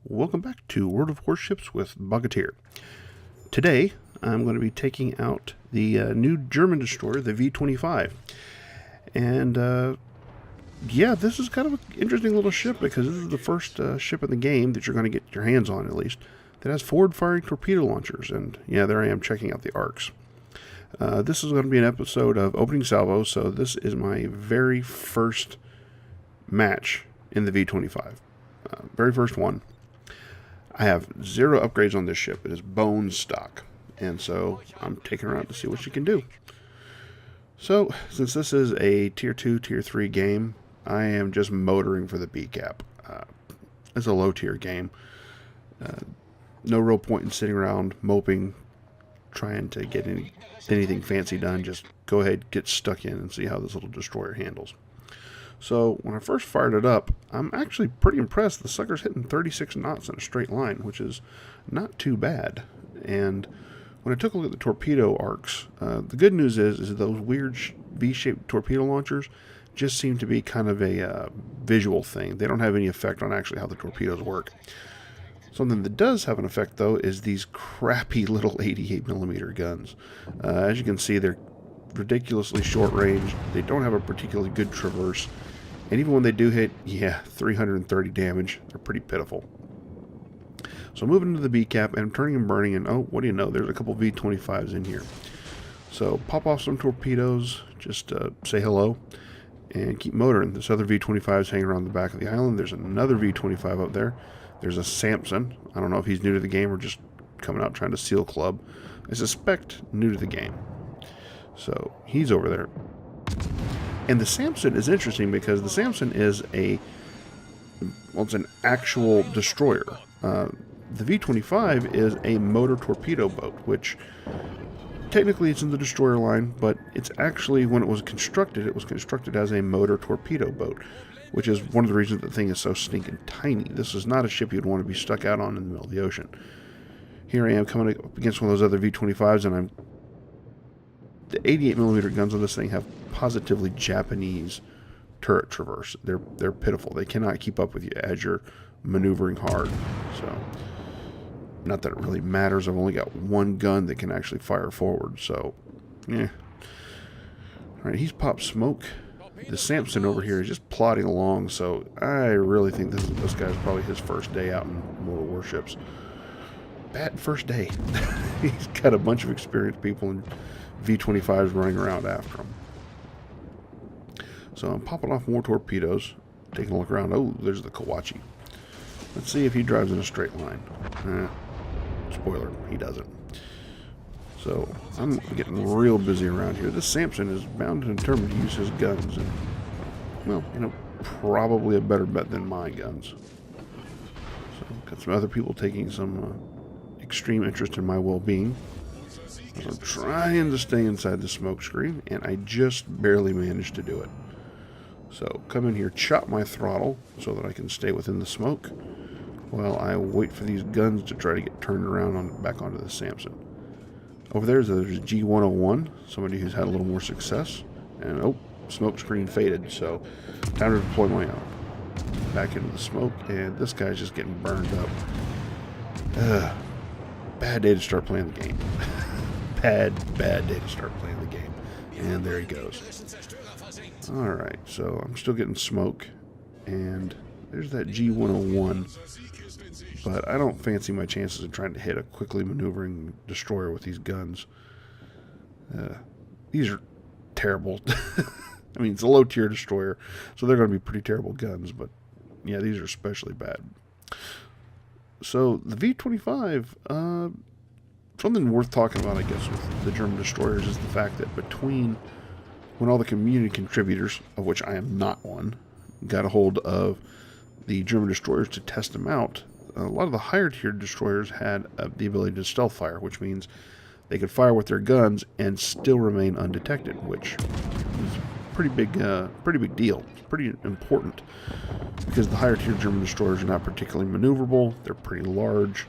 Welcome back to World of Warships with Bucketeer. Today, I'm going to be taking out the new German destroyer, the V-25. And, yeah, this is kind of an interesting little ship because this is the first ship in the game that you're going to get your hands on, at least, that has forward-firing torpedo launchers. And, yeah, there I am checking out the arcs. This is going to be an episode of Opening Salvo, so this is my very first match in the V-25. Very first one. I have 0 upgrades on this ship. It is bone stock. And so I'm taking her out to see what she can do. So, since this is a Tier 2, Tier 3 game, I am just motoring for the B cap. It's a low tier game. No real point in sitting around moping, trying to get anything fancy done. Just go ahead, get stuck in, and see how this little destroyer handles. So, when I first fired it up, I'm actually pretty impressed. The sucker's hitting 36 knots in a straight line, which is not too bad. And when I took a look at the torpedo arcs, the good news is those weird V-shaped torpedo launchers just seem to be kind of a visual thing. They don't have any effect on actually how the torpedoes work. Something that does have an effect, though, is these crappy little 88mm guns. As you can see, they're ridiculously short range. They don't have a particularly good traverse. And even when they do hit, 330 damage. They're pretty pitiful. So moving into the B cap, and I'm turning and burning, and oh, what do you know? There's a couple V-25s in here. So pop off some torpedoes, just say hello, and keep motoring. This other V-25 is hanging around the back of the island. There's another V-25 up there. There's a Samson. I don't know if he's new to the game or just coming out trying to seal club. I suspect new to the game. So he's over there. And the Samson is interesting because the Samson is it's an actual destroyer. The V-25 is a motor torpedo boat, which technically it's in the destroyer line, but it's actually, when it was constructed as a motor torpedo boat, which is one of the reasons the thing is so stinking tiny. This is not a ship you'd want to be stuck out on in the middle of the ocean. Here I am coming up against one of those other V-25s, and the 88mm guns on this thing have positively Japanese turret traverse. They're pitiful. They cannot keep up with you as you're maneuvering hard. So, not that it really matters. I've only got one gun that can actually fire forward. So, yeah. All right, he's popped smoke. The Samson over here is just plodding along. So, I really think this guy's probably his first day out in World of Warships. Bad first day. He's got a bunch of experienced people and V-25s running around after him. So I'm popping off more torpedoes, taking a look around. Oh, there's the Kawachi. Let's see if he drives in a straight line. Spoiler, he doesn't. So I'm getting real busy around here. This Samson is bound and determined to use his guns, and, well, probably a better bet than my guns. So got some other people taking some extreme interest in my well-being. So I'm trying to stay inside the smoke screen, and I just barely managed to do it. So come in here, chop my throttle so that I can stay within the smoke while I wait for these guns to try to get turned around back onto the Samson. Over there's G101, somebody who's had a little more success. And oh, smoke screen faded, so time to deploy my own. Back into the smoke, and this guy's just getting burned up. Bad day to start playing the game. Bad day to start playing the game. And there he goes. Alright, so I'm still getting smoke. And there's that G101. But I don't fancy my chances of trying to hit a quickly maneuvering destroyer with these guns. These are terrible. I mean, it's a low tier destroyer, so they're going to be pretty terrible guns. But yeah, these are especially bad. So the V-25... something worth talking about, I guess, with the German destroyers is the fact that between when all the community contributors, of which I am not one, got a hold of the German destroyers to test them out, a lot of the higher tier destroyers had the ability to stealth fire, which means they could fire with their guns and still remain undetected, which is a pretty big deal. It's pretty important because the higher tier German destroyers are not particularly maneuverable. They're pretty large.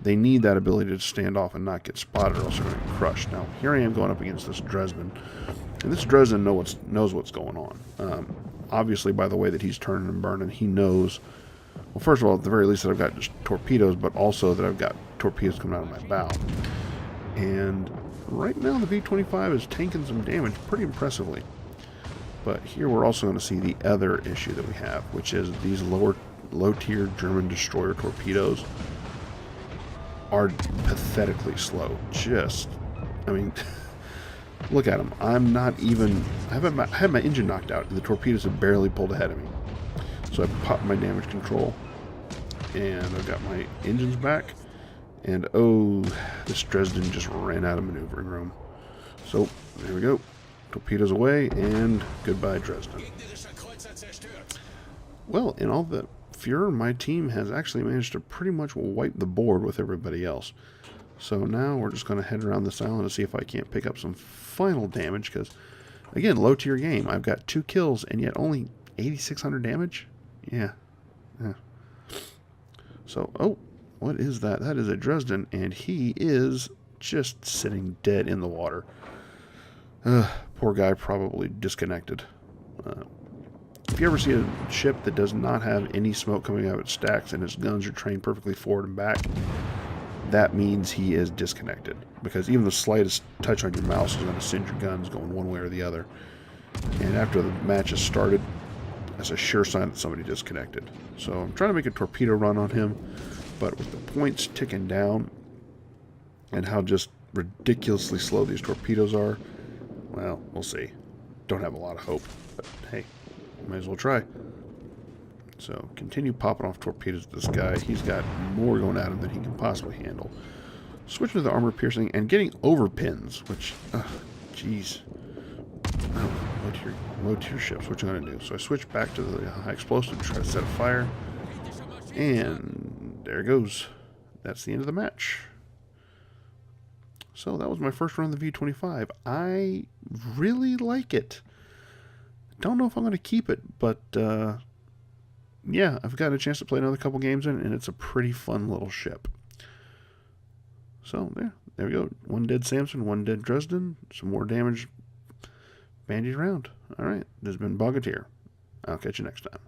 They need that ability to stand off and not get spotted, or else they're going to get crushed. Now, here I am going up against this Dresden, and this Dresden knows what's going on. Obviously, by the way that he's turning and burning, he knows Well, first of all, at the very least, that I've got just torpedoes, but also that I've got torpedoes coming out of my bow. And right now, the V-25 is tanking some damage pretty impressively. But here we're also going to see the other issue that we have, which is these low-tier German destroyer torpedoes are pathetically slow. I mean, look at them. I had my engine knocked out, and the torpedoes have barely pulled ahead of me. So I popped my damage control, and I've got my engines back, and oh, this Dresden just ran out of maneuvering room. So, there we go. Torpedoes away, and goodbye, Dresden. Well, in all the furor, my team has actually managed to pretty much wipe the board with everybody else. So now we're just going to head around this island to see if I can't pick up some final damage, because, again, low-tier game. I've got 2 kills, and yet only 8,600 damage? Yeah. So, oh, what is that? That is a Dresden, and he is just sitting dead in the water. Poor guy, probably disconnected. If you ever see a ship that does not have any smoke coming out of its stacks and its guns are trained perfectly forward and back, that means he is disconnected. Because even the slightest touch on your mouse is going to send your guns going one way or the other. And after the match has started, that's a sure sign that somebody disconnected. So I'm trying to make a torpedo run on him, but with the points ticking down and how just ridiculously slow these torpedoes are, well, we'll see. Don't have a lot of hope, but hey, might as well try. So continue popping off torpedoes at this guy. He's got more going at him than he can possibly handle. Switching to the armor piercing and getting over pins, which, jeez. Low tier ships, what you going to do? So I switch back to the high explosive to try to set a fire. And there it goes. That's the end of the match. So that was my first run of the V-25. I really like it. Don't know if I'm going to keep it, but yeah, I've got a chance to play another couple games in it, and it's a pretty fun little ship. So there we go. 1 dead Samson, 1 dead Dresden, some more damage bandied around. All right, this has been Bogatir. I'll catch you next time.